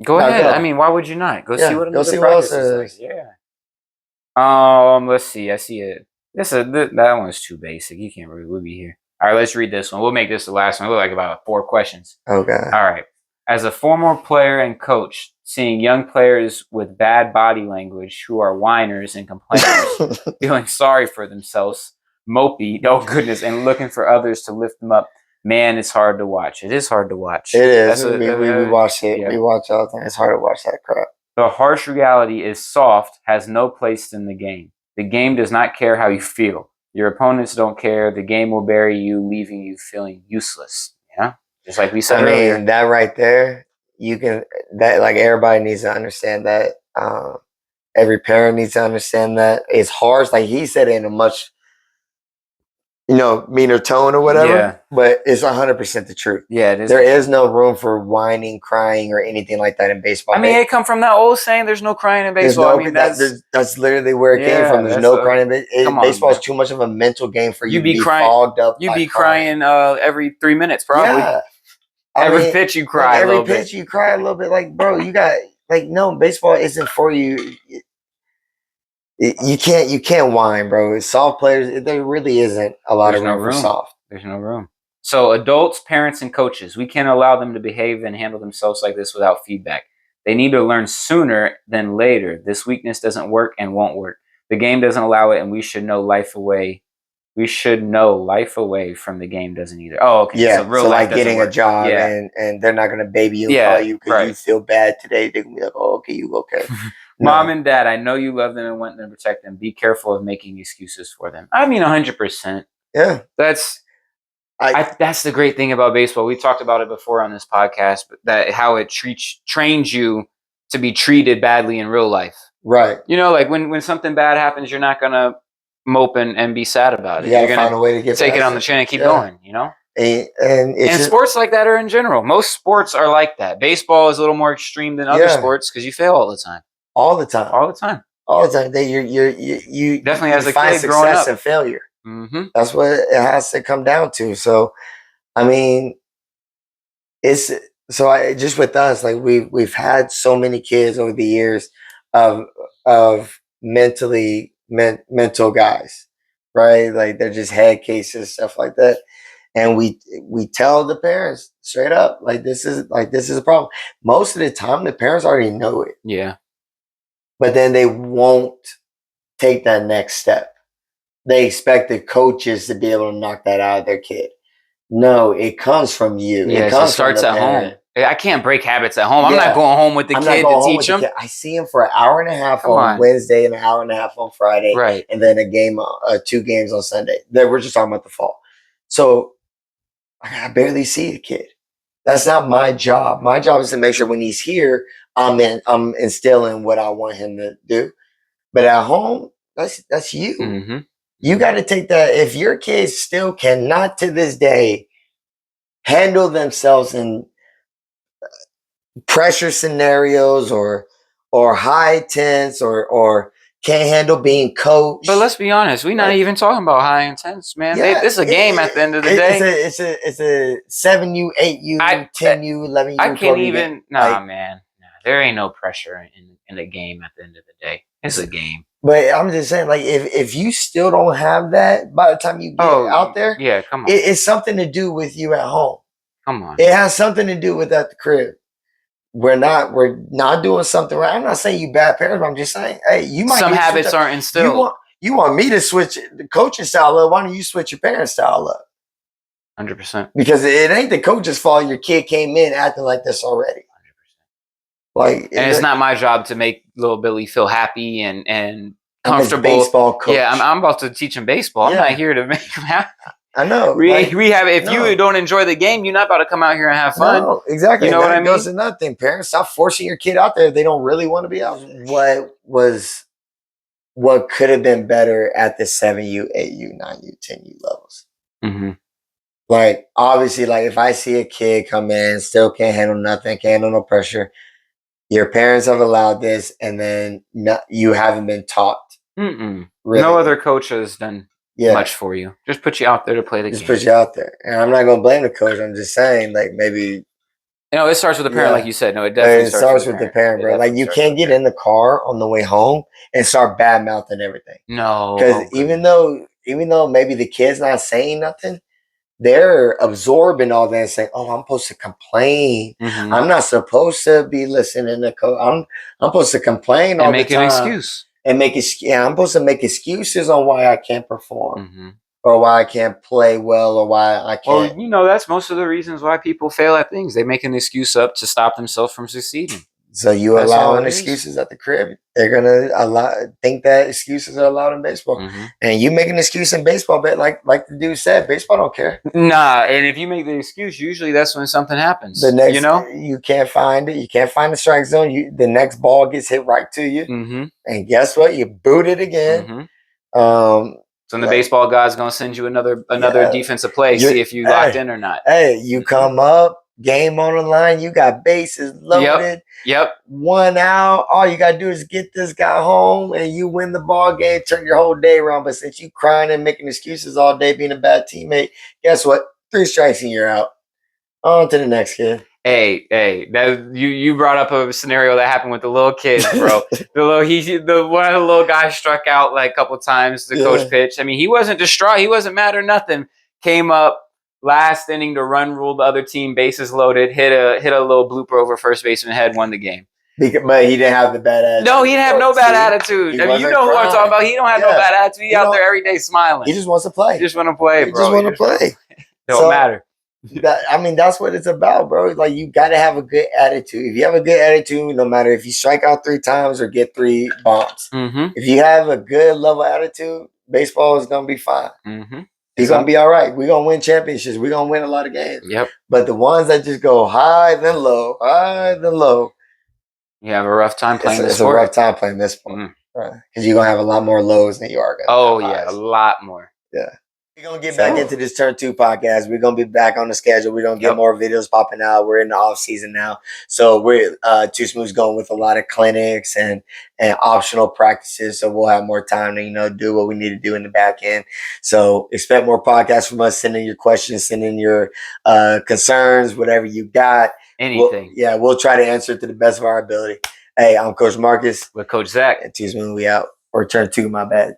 Go ahead. I mean, why would you not? Go see what another practice is like. Yeah. Let's see. I see it. That one's too basic. You can't really. We'll be here. All right, let's read this one. We'll make this the last one. We'll like about 4 questions. Okay. All right. As a former player and coach, seeing young players with bad body language who are whiners and complainers, feeling sorry for themselves, mopey, oh goodness, and looking for others to lift them up, man, it's hard to watch. It is hard to watch. It is. We watch it. Yeah. We watch all the time. It's hard to watch that crap. The harsh reality is soft has no place in the game. The game does not care how you feel. Your opponents don't care. The game will bury you, leaving you feeling useless. Yeah, just like we said earlier. I mean, that right there, everybody needs to understand that. Every parent needs to understand that. It's harsh, like he said, in a much meaner tone or whatever. Yeah. But it's 100% the truth. Yeah, it is. There is no room for whining, crying, or anything like that in baseball. I mean, it come from that old saying, there's no crying in baseball. That's literally where it came from. There's no crying in baseball. Baseball is too much of a mental game for you to be fogged up. You'd be crying every 3 minutes, probably. Yeah. Every pitch you cry a little bit. Every pitch you cry a little bit. Like, bro, you got, no, baseball isn't for you. You can't whine, bro. Soft players, there really isn't a lot of room for soft. There's no room. So adults, parents, and coaches, we can't allow them to behave and handle themselves like this without feedback. They need to learn sooner than later. This weakness doesn't work and won't work. The game doesn't allow it, and we should know life away. We should know life away from the game doesn't either. Oh, okay. Yeah, so like getting a job and they're not going to baby you and call you because you feel bad today. They're going to be like, oh, okay, you okay. Mom and dad, I know you love them and want them to protect them. Be careful of making excuses for them. I mean, 100%. Yeah. That's the great thing about baseball. We talked about it before on this podcast, but that how it trains you to be treated badly in real life. Right. Like when something bad happens, you're not going to mope and be sad about it. You're going to find a way to get take it on the chin and keep going, And sports like that are in general. Most sports are like that. Baseball is a little more extreme than other sports because you fail all the time. All the time. All the time. All the time. You definitely as a find kid growing up. Success and failure. Mm-hmm. That's what it has to come down to. So, I mean, just with us, like we've had so many kids over the years of mental guys, right? Like they're just head cases, stuff like that. And we tell the parents straight up, like this is a problem. Most of the time, the parents already know it. Yeah. But then they won't take that next step. They expect the coaches to be able to knock that out of their kid. No, it comes from you. Yeah, it starts at home. I can't break habits at home. I'm not going home with the kid to teach them. I see him for an hour and a half on Wednesday and an hour and a half on Friday. Right. And then 2 games on Sunday. We're just talking about the fall. So I barely see the kid. That's not my job. My job is to make sure when he's here, I'm instilling what I want him to do. But at home, that's you. Mm-hmm. You got to take that. If your kids still cannot to this day handle themselves in pressure scenarios or high tense or can't handle being coached. But let's be honest, we're not even talking about high intense, man. This is a game at the end of the day. It's a 7U, 8U, 10U, 11U. I can't even. Man. There ain't no pressure in a game at the end of the day. It's a game. But I'm just saying, like, if you still don't have that by the time you get out there, come on. It's something to do with you at home. Come on. It has something to do with at the crib. We're not doing something right. I'm not saying you bad parents, but I'm just saying, hey, you might some habits aren't instilled. You want me to switch the coaching style up? Why don't you switch your parents' style up? 100%. Because it ain't the coach's fault. Your kid came in acting like this already. 100%. Like, and it's not my job to make little Billy feel happy and comfortable. Baseball coach. Yeah, I'm about to teach him baseball. I'm not here to make him happy. I know. Rehab. If you don't enjoy the game, you're not about to come out here and have fun. No, exactly. You know what I mean? That goes to nothing. Parents, stop forcing your kid out there if they don't really want to be out. What could have been better at the 7U, 8U, 9U, 10U levels? Mm-hmm. Like, obviously, like if I see a kid come in, still can't handle nothing, can't handle no pressure. Your parents have allowed this, and then you haven't been taught. Really. No other coach has done much for you. Just put you out there to play the game. Just put you out there. And I'm not going to blame the coach. I'm just saying, like, maybe... it starts with the parent, like you said. No, it definitely starts with the parent, bro. Like, you can't get in the car on the way home and start bad-mouthing everything. No. Because even though maybe the kid's not saying nothing, they're absorbing all that and saying, "Oh, I'm supposed to complain. I'm not supposed to be listening to coach. I'm supposed to complain all the time and make an excuse and I'm supposed to make excuses on why I can't perform or why I can't play well or why I can't." Well, that's most of the reasons why people fail at things. They make an excuse up to stop themselves from succeeding. So you allowing excuses at the crib. They're gonna think that excuses are allowed in baseball. And you make an excuse in baseball, but like the dude said, baseball don't care. Nah, and if you make the excuse, usually that's when something happens. The next, you can't find it. You can't find the strike zone. The next ball gets hit right to you, and guess what? You boot it again. So the baseball guy's gonna send you another defensive play, see if you locked in or not. Hey, you come up. Game on the line, you got bases loaded. Yep. 1 out. All you gotta do is get this guy home, and you win the ball game. Turn your whole day around. But since you crying and making excuses all day, being a bad teammate, guess what? 3 strikes and you're out. On to the next kid. Hey, that you brought up a scenario that happened with the little kids, bro. One of the little guys struck out like a couple times. The coach pitched. I mean, he wasn't distraught. He wasn't mad or nothing. Came up. Last inning to run rule the other team, bases loaded, hit a little blooper over first baseman head, won the game. But he didn't have the bad attitude. No, he didn't have no bad attitude. I mean, you know who I'm talking about. He don't have no bad attitude. He out there every day smiling. He just wants to play. He just want to play, bro. He just want to play. Don't matter. That's what it's about, bro. Like, you got to have a good attitude. If you have a good attitude, no matter if you strike out 3 times or get 3 bombs, if you have a good level attitude, baseball is gonna be fine. He's going to be all right. We're going to win championships. We're going to win a lot of games. Yep. But the ones that just go high then low, you have a rough time playing this sport. It's a rough time playing this sport. Because you're going to have a lot more lows than you are going to have highs. A lot more. Yeah. We're going to get back into this Turn2 podcast. We're going to be back on the schedule. We're going to get more videos popping out. We're in the off season now. So we're Too Smooth's going with a lot of clinics and optional practices. So we'll have more time to, do what we need to do in the back end. So expect more podcasts from us. Send in your questions, send in your concerns, whatever you got. Anything. We'll try to answer it to the best of our ability. Hey, I'm Coach Marcus. With Coach Zach. And Too Smooth, we out. Or Turn2, my bad.